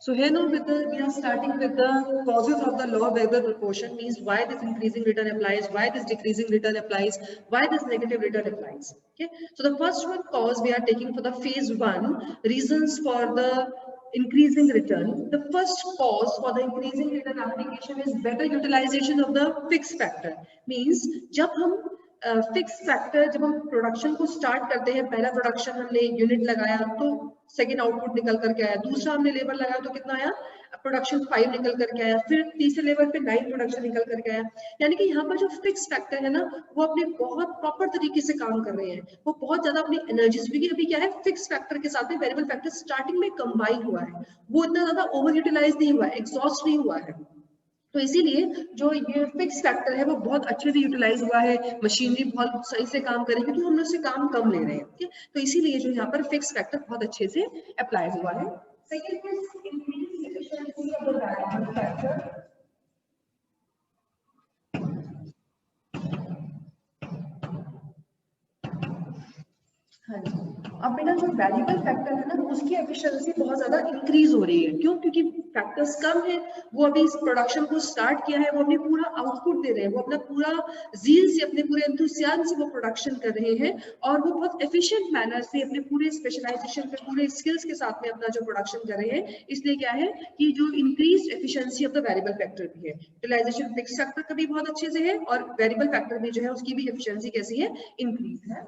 So here now we are starting with the causes of the law of variable proportion, means why this increasing return applies, why this decreasing return applies, why this negative return applies. Okay, so the first one cause we are taking for the phase 1, reasons for the increasing return. The first cause for the increasing return application is better utilization of the fixed factor. Means जब हम fix factor, जब हम production को start करते हैं, पहला production हमने unit लगाया तो सेकेंड आउटपुट निकल करके आया, दूसरा हमने लेबर लगाया तो कितना आया, प्रोडक्शन 5 निकल करके आया, फिर तीसरे लेबर पे 9 प्रोडक्शन निकल करके आया। यानी कि यहाँ पर जो फिक्स फैक्टर है ना, वो अपने बहुत प्रॉपर तरीके से काम कर रहे हैं, वो बहुत ज्यादा अपनी एनर्जी, क्योंकि अभी क्या है, फिक्स फैक्टर के साथ में वेरिएबल फैक्टर स्टार्टिंग में कंबाइन हुआ है, वो इतना ज्यादा ओवर यूटिलाइज नहीं हुआ है, एग्जॉस्ट नहीं हुआ है। तो इसीलिए जो ये फिक्स फैक्टर है वो बहुत अच्छे से यूटिलाइज हुआ है, मशीनरी बहुत सही से काम करेगी, तो हम उससे काम कम ले रहे हैं। ठीक है, तो इसीलिए जो यहाँ पर फिक्स फैक्टर बहुत अच्छे से अप्लाई हुआ है। Second is increase efficiency of the variable factor. हाँ जी, अब बेटा जो वेरिएबल फैक्टर है ना, उसकी एफिशिएंसी बहुत ज्यादा इंक्रीज हो रही है। क्यों? क्योंकि फैक्टर्स कम है, वो अभी इस प्रोडक्शन को स्टार्ट किया है, वो अपने पूरा आउटपुट दे रहे हैं, वो अपना पूरा जील से, अपने पूरे एंथुसियाज्म से वो प्रोडक्शन कर रहे हैं, और वो बहुत एफिशिएंट मैनर से अपने पूरे स्पेशलाइजेशन पे, पूरे स्किल्स के साथ में अपना जो प्रोडक्शन कर रहे हैं। इसलिए क्या है कि जो increase efficiency of the variable factor भी है, यूटिलाइजेशन फिक्स फैक्टर का भी बहुत अच्छे से है, और वेरिएबल फैक्टर भी जो है उसकी भी एफिशिएंसी कैसी है, इंक्रीज है।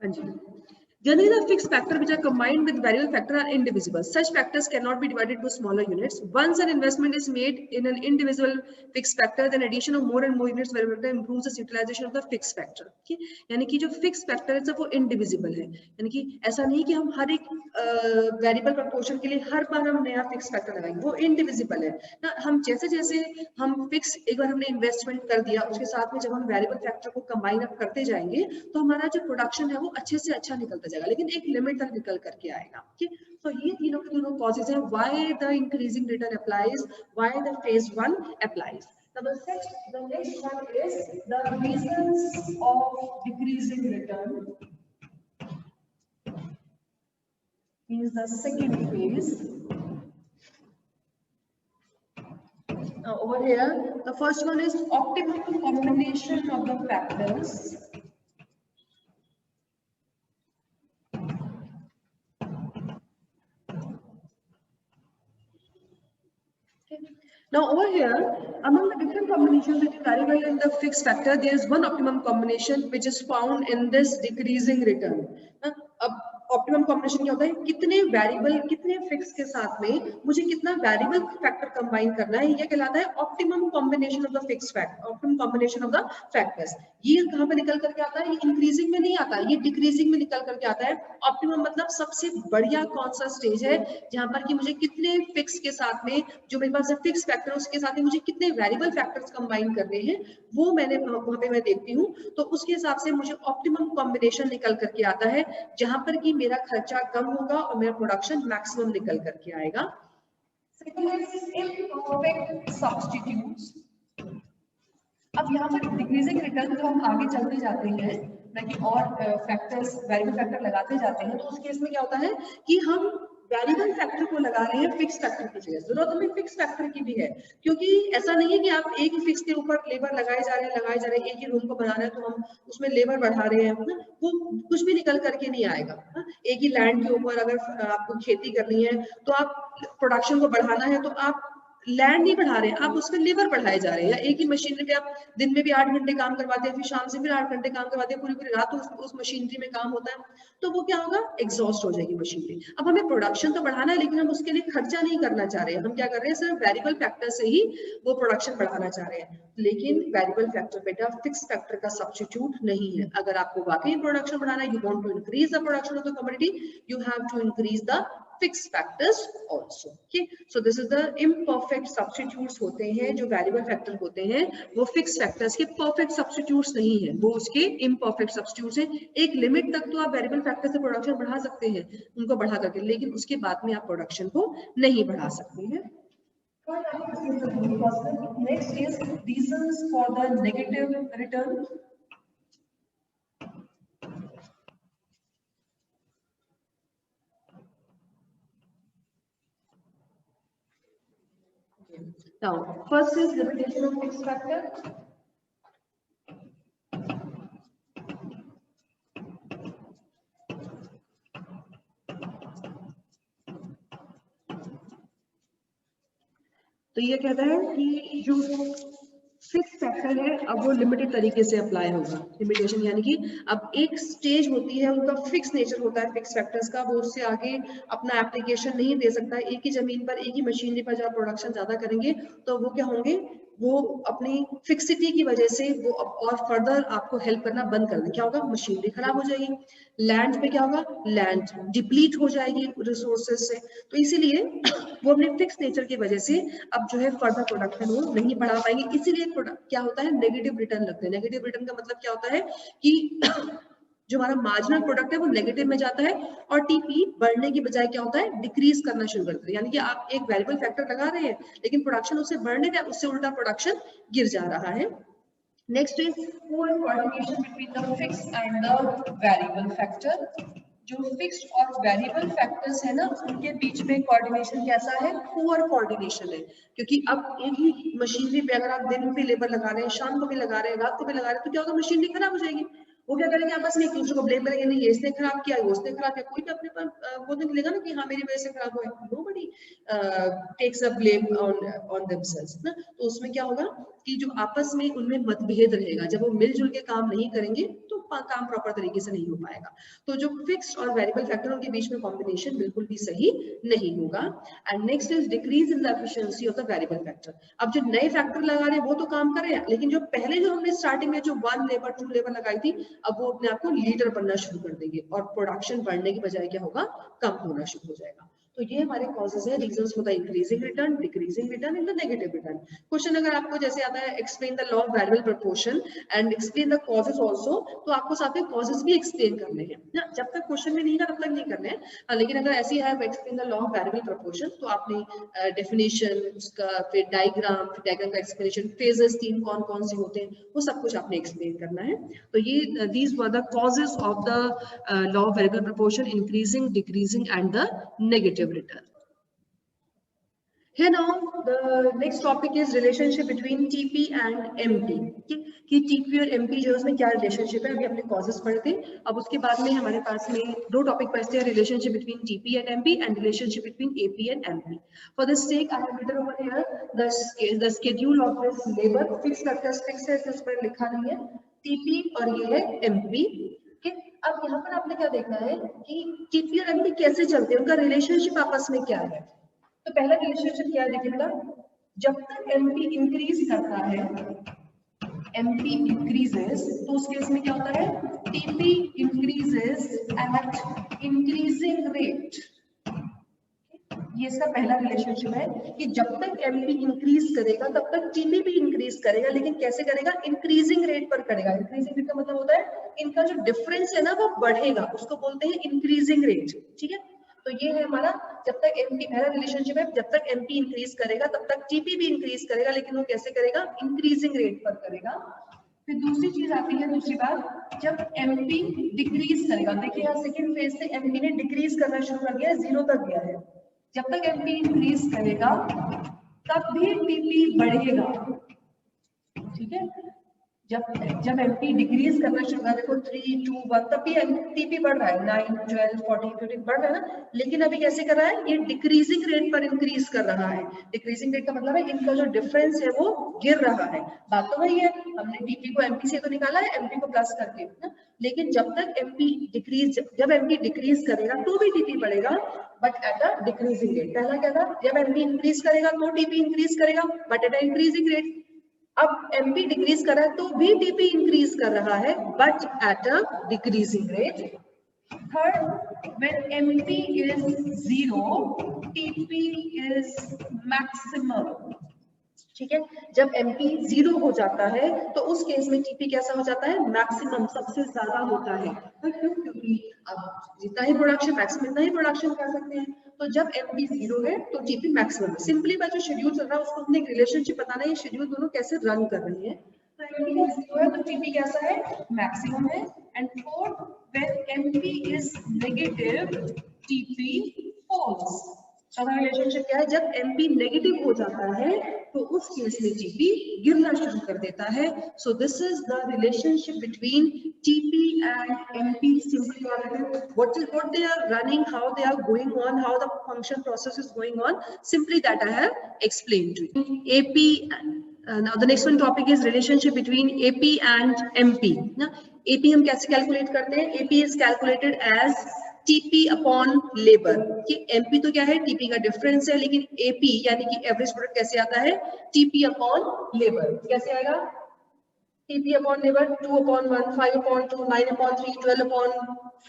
हाँ जी, generally the fixed factor which are combined with variable factor are indivisible. Such factors cannot be divided into smaller units. Once an investment is made in an indivisible fixed factor, then addition of more and more units variable factor improves the utilization of the fixed factor. Okay? यानी कि जो fixed factor है वो indivisible है, यानी कि ऐसा नहीं कि हम हर एक वेरिएबल प्रपोर्शन के लिए हर बार हम नया फिक्स फैक्टर लगाएंगे, वो indivisible है ना। हम जैसे जैसे हम फिक्स, एक बार हमने इन्वेस्टमेंट कर दिया, उसके साथ में जब हम वेरिएबल फैक्टर को कंबाइन अप करते जाएंगे तो हमारा जो प्रोडक्शन है वो अच्छे से अच्छा निकलता जाएगा, लेकिन एक लिमिट तक निकल करके आएगा। ठीक, तो ये तीनों के तीनों कॉजेज हैं why the increasing return applies, why the phase 1 applies. The next one is the reasons of decreasing return, is the second phase. Now over here, the first one is optimum combination of the factors. Now over here, among the different combinations that you carry by in the fixed factor, there is one optimum combination which is found in this decreasing return. अब optimum combination क्या होता है, कितने variable, कितने fix के साथ में मुझे कितना वेरिएबल फैक्टर कंबाइन करना है, ये कहलाता है optimum combination of the fix factor, optimum combination of the factors. ये कहां पे निकल करके आता है, ये इंक्रीजिंग में नहीं आता, ये डिक्रीजिंग में निकल करके आता है। ऑप्टिमम मतलब सबसे बढ़िया कौन सा स्टेज है जहां पर कि मुझे कितने फिक्स के साथ में, जो मेरे पास फिक्स फैक्टर उसके साथ में मुझे कितने वेरिएबल फैक्टर्स कंबाइन करने हैं, वो मैंने वहां पे मैं देखती हूँ, तो उसके हिसाब से मुझे ऑप्टिमम कॉम्बिनेशन निकल करके आता है, जहां पर कि मेरा खर्चा कम होगा और मेरा प्रोडक्शन मैक्सिमम निकल करके आएगा। Second is imperfect substitutes. अब यहाँ पर डिक्रीजिंग रिटर्न जो हम आगे चलते जाते हैं ना कि और फैक्टर्स, वेरिएबल फैक्टर लगाते जाते हैं, तो उस केस में क्या होता है कि हम वेरिएबल फैक्टर को लगा रहे हैं फिक्स फैक्टर की जगह। जरूरत हमें फिक्स फैक्टर की भी है, क्योंकि ऐसा नहीं है कि आप एक ही फिक्स के ऊपर लेबर लगाए जा रहे हैं, एक ही रूम को बनाना है तो हम उसमें लेबर बढ़ा रहे हैं ना, वो कुछ भी निकल करके नहीं आएगा। एक ही लैंड के ऊपर अगर आपको खेती करनी है तो आप प्रोडक्शन को बढ़ाना है तो आप लैंड नहीं बढ़ा रहे हैं, आप उसमें लेबर बढ़ाए जा रहे हैं। एक ही मशीनरी पे आप दिन में भी 8 घंटे काम करवाते हैं, फिर शाम से फिर 8 घंटे काम करवाते हैं, पूरी पूरी रात उस मशीनरी में काम होता है, तो वो क्या होगा, एग्जॉस्ट हो जाएगी मशीनरी। अब हमें प्रोडक्शन तो बढ़ाना है, लेकिन हम उसके लिए खर्चा नहीं करना चाह रहे हैं, हम क्या कर रहे हैं, सिर्फ वेरिएबल फैक्टर से ही वो प्रोडक्शन बढ़ाना चाह रहे हैं। लेकिन वेरिएबल फैक्टर बेटा फिक्स फैक्टर का सब्स्टिट्यूट नहीं है। अगर आपको वाकई प्रोडक्शन बढ़ाना है, you want to increase the production of the commodity, you have to increase the fixed factors also. Okay, so this is the imperfect substitutes होते हैं, जो variable factor होते हैं वो fixed factors के perfect substitutes नहीं है, वो उसके imperfect substitutes हैं। एक लिमिट तक तो आप variable factor से प्रोडक्शन बढ़ा सकते हैं, उनको बढ़ा करके, लेकिन उसके बाद में आप प्रोडक्शन को नहीं बढ़ा सकते हैं। Next is reasons for the negative return. Now, first is limitation of fixed factor. तो ये कहता है कि जो फिक्स फैक्टर है अब वो लिमिटेड तरीके से अप्लाई होगा। लिमिटेशन यानी कि अब एक स्टेज होती है, उनका फिक्स नेचर होता है फिक्स फैक्टर्स का, वो उससे आगे अपना एप्लीकेशन नहीं दे सकता। एक ही जमीन पर एक ही मशीनरी पर जब प्रोडक्शन ज्यादा करेंगे तो वो क्या होंगे, वो अपनी फिक्सिटी की वजह से वो और फर्दर आपको हेल्प करना बंद कर दें। क्या होगा, मशीनरी खराब हो जाएगी, लैंड पे क्या होगा, लैंड डिप्लीट हो जाएगी रिसोर्सेज से। तो इसीलिए वो अपने फिक्स नेचर की वजह से अब जो है फर्दर प्रोडक्शन वो नहीं बढ़ा पाएंगे। इसीलिए क्या होता है, नेगेटिव रिटर्न लगते हैं। नेगेटिव रिटर्न का मतलब क्या होता है कि जो हमारा मार्जिनल प्रोडक्ट है वो नेगेटिव में जाता है और टीपी बढ़ने की बजाय क्या होता है, डिक्रीज करना शुरू करता है। यानी कि आप एक वेरिएबल फैक्टर लगा रहे हैं लेकिन प्रोडक्शन उससे बढ़ने का, उससे उल्टा प्रोडक्शन गिर जा रहा है। Next is poor coordination between the fix and the variable factor. जो फिक्स्ड और वेरिएबल फैक्टर्स है ना, उनके बीच में कोऑर्डिनेशन कैसा है, पुअर कोऑर्डिनेशन है। क्योंकि अब एक ही मशीनरी पे अगर आप दिन पे लेबर लगा रहे हैं, शाम को भी लगा रहे हैं, रात को भी लगा रहे हैं, तो क्या होगा, मशीनरी खराब हो जाएगी। वो क्या करेंगे, आपस में एक दूसरे को ब्लेम करेंगे, नहीं ये इसने खराब किया, वो उसने खराब किया। कोई भी अपने पर वो नहीं लेगा ना कि हाँ मेरी वजह से खराब हुआ है। Nobody takes a blame on themselves ना। तो उसमें क्या होगा कि जो आपस में उनमें मतभेद रहेगा, जब वो मिलजुल के काम नहीं करेंगे तो काम प्रॉपर तरीके से नहीं हो पाएगा। तो जो फिक्स्ड और वेरिएबल फैक्टरों के बीच में कॉम्बिनेशन बिल्कुल भी सही नहीं होगा। And next is decrease in the efficiency of the variable factor. अब जो नए फैक्टर लगा रहे हैं वो तो काम कर रहे हैं, लेकिन जो पहले जो हमने स्टार्टिंग में जो 1 लेबर 2 लेबर लगाई थी, अब वो अपने आप को लीडर बनना शुरू कर देंगे और प्रोडक्शन बढ़ने की बजाय क्या होगा, कम होना शुरू हो जाएगा। तो ये हमारे कॉजेज है, reasons for the increasing return, decreasing return and the negative return. Question अगर आपको जैसे आता है explain the law of variable proportion and explain the causes also, तो आपको साथ में कॉजेज भी एक्सप्लेन करने हैं ना। जब तक क्वेश्चन में नहीं था तब तक नहीं करने हैं, लेकिन अगर ऐसे है explain the law of variable proportion तो आपने डेफिनेशन, उसका फिर डायग्राम का एक्सप्लेनेशन, फेजेस 3 कौन कौन से होते हैं, वो सब कुछ आपने एक्सप्लेन करना है। तो ये these were the causes of the law of variable proportion, increasing, decreasing and the negative return. Here now the next topic is relationship between TP and MP. कि TP और MP जो उसमें क्या रिलेशनशिप है, अभी हमने कॉजेस पढ़े थे। अब उसके बाद में हमारे पास में दो टॉपिक बचते हैं, relationship between TP and MP and relationship between AP and MP. For this sake I have written over here the schedule of this labor. Fix factors fix है, इस पर लिखा नहीं है, TP और ये है MP। अब यहाँ पर आपने क्या देखना है कि TP और MP कैसे चलते हैं, उनका रिलेशनशिप आपस में क्या है। तो पहला रिलेशनशिप क्या है, देखिए बेटा, जब तक MP इंक्रीज करता है, MP इंक्रीजेस, तो उस केस में क्या होता है, TP increases eight increasing rate. ये इसका पहला रिलेशनशिप है कि जब तक MP इंक्रीज करेगा तब तक TP भी इंक्रीज करेगा, लेकिन कैसे करेगा, इंक्रीजिंग रेट पर करेगा। इंक्रीजिंग रेट का मतलब होता है इनका जो डिफरेंस है ना वो बढ़ेगा, उसको बोलते हैं इंक्रीजिंग रेट। ठीक है, तो ये है हमारा, जब तक MP, पहला रिलेशनशिप है, जब तक MP इंक्रीज करेगा तब तक TP भी इंक्रीज करेगा, लेकिन वो कैसे करेगा, इंक्रीजिंग रेट पर करेगा। फिर दूसरी चीज आती है, दूसरी बात, जब MP डिक्रीज करेगा, देखिए यहाँ सेकंड फेज से MP ने डिक्रीज करना शुरू कर दिया है, 0 तक गया है। जब तक MP इंक्रीज करेगा तब भी TP बढ़ेगा। ठीक है, जब MP डिक्रीज करना शुरू कर, देखो 3, 2, 1, तब भी TP बढ़ रहा है, 9, 12, 14, 15 बढ़ रहा है ना, लेकिन अभी कैसे कर रहा है, ये डिक्रीजिंग रेट पर इंक्रीज कर रहा है। डिक्रीजिंग रेट का मतलब है इनका जो डिफरेंस है वो गिर रहा है। बात तो वही है, हमने TP को MP से तो निकाला है, MP को प्लस करके ना, लेकिन जब तक जब MP डिक्रीज करेगा तो भी TP बढ़ेगा, but at a decreasing rate. पहला क्या था, जब MP इंक्रीज करेगा तो TP इंक्रीज करेगा, but at a increasing rate. अब MP डिक्रीज कर रहा है तो भी TP इंक्रीज कर रहा है, but at a decreasing rate. Third, when MP is 0, TP is maximum। ठीक है। जब MP 0 हो जाता है तो उस केस में TP कैसा हो जाता है, मैक्सिमम, सबसे ज्यादा होता है। क्यों? क्योंकि आप जितना ही प्रोडक्शन मैक्सिमम इतना ही प्रोडक्शन कर सकते हैं। तो जब MP 0 है तो TP मैक्सिमम है। सिंपली बाय जो शेड्यूल चल रहा है उसको हमने एक रिलेशनशिप बताना है, ये शेड्यूल दोनों कैसे रन कर रहे हैं। तो MP 0 है तो TP कैसा है, मैक्सिमम है। And fourth, when MP is negative TP falls. चौथा रिलेशनशिप क्या है, जब MP नेगेटिव हो जाता है तो उस केस में TP गिरना शुरू कर देता है। So this is the relationship between TP and MP। Simply what they are running, how they are going on, how the function process is going on, simply that I have explained to you. AP now the next one topic is relationship between AP and MP. ना AP हम कैसे calculate करते हैं, AP is calculated as TP upon labour. कि MP तो क्या है, TP का डिफरेंस है, लेकिन AP यानी कि एवरेज प्रोडक्ट कैसे आता है, TP अपॉन लेबर। कैसे आएगा, TP upon labour 2 upon 1, 5 upon 2, 9 upon 3, 12 upon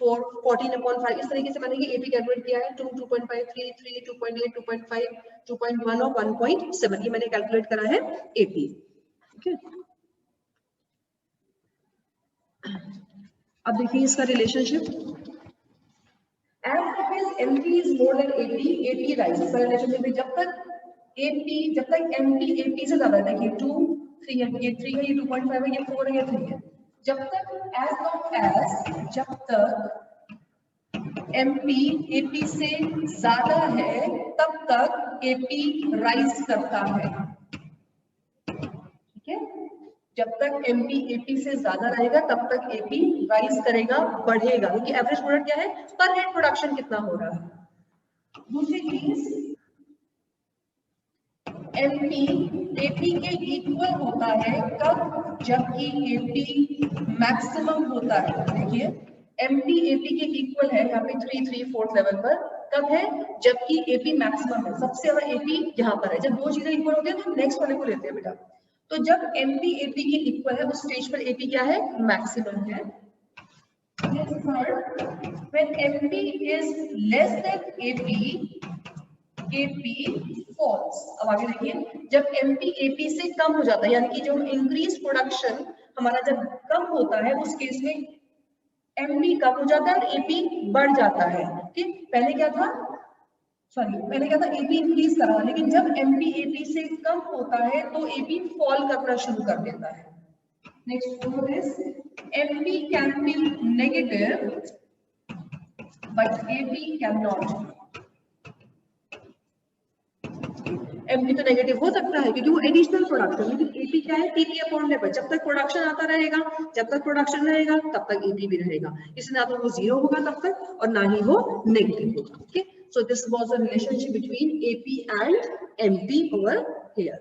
4, 14 upon 5। इस तरीके से मैंने ये AP कैलकुलेट किया है। 2, 2.5, 3, 3, 2.8, 2.5, 2.1 और 1.7 ये मैंने कैलकुलेट करा है AP। ठीक है, अब देखिए इसका relationship. As long as MP is more than 80, AP rises। का रिलेशनशिप है, जब तक MP AP से ज्यादा है, देखिए 2, 3 है, ये 3 है, ये 2.5 है, ये 4 है, ये 3 है। जब तक MP AP से ज्यादा है तब तक AP राइज करता है। ठीक है, जब तक MP AP से ज्यादा रहेगा तब तक AP राइज करेगा, बढ़ेगा, क्योंकि एवरेज प्रोडक्ट क्या है, पर हेड प्रोडक्शन कितना हो रहा है। दूसरी चीज, MP AP के इक्वल होता है कब, जबकि AP मैक्सिमम होता है। देखिए MP AP के इक्वल है यहाँ पे 3, 3, 4 लेवल पर, कब है, जबकि AP मैक्सिमम है। सबसे ज्यादा AP यहाँ पर है। जब दो चीजें इक्वल होती है तो नेक्स्ट वाले को लेते हैं बेटा। तो जब MP AP के इक्वल है उस स्टेज पर AP क्या है, मैक्सिमम है। Third, when MP is less than AP falls। अब आगे देखिए, जब MP AP से कम हो जाता है, यानी कि जो इंक्रीज प्रोडक्शन हमारा जब कम होता है उस केस में MP कम हो जाता है और AP बढ़ जाता है। ठीक, पहले क्या था, AP इंक्रीज कर रहा है, लेकिन जब MP AP से कम होता है तो AP फॉल करना शुरू कर देता है। Next four is MP can be negative but AP can not. MP तो नेगेटिव हो सकता है क्योंकि वो एडिशनल प्रोडक्शन, लेकिन AP क्या है, TP अपॉन लेबर। जब तक प्रोडक्शन आता रहेगा, जब तक प्रोडक्शन रहेगा तब तक AP भी रहेगा। इसलिए ना तो वो 0 होगा तब तक और ना ही वो नेगेटिव होगा। Okay, so this was the relationship between AP and MP over here.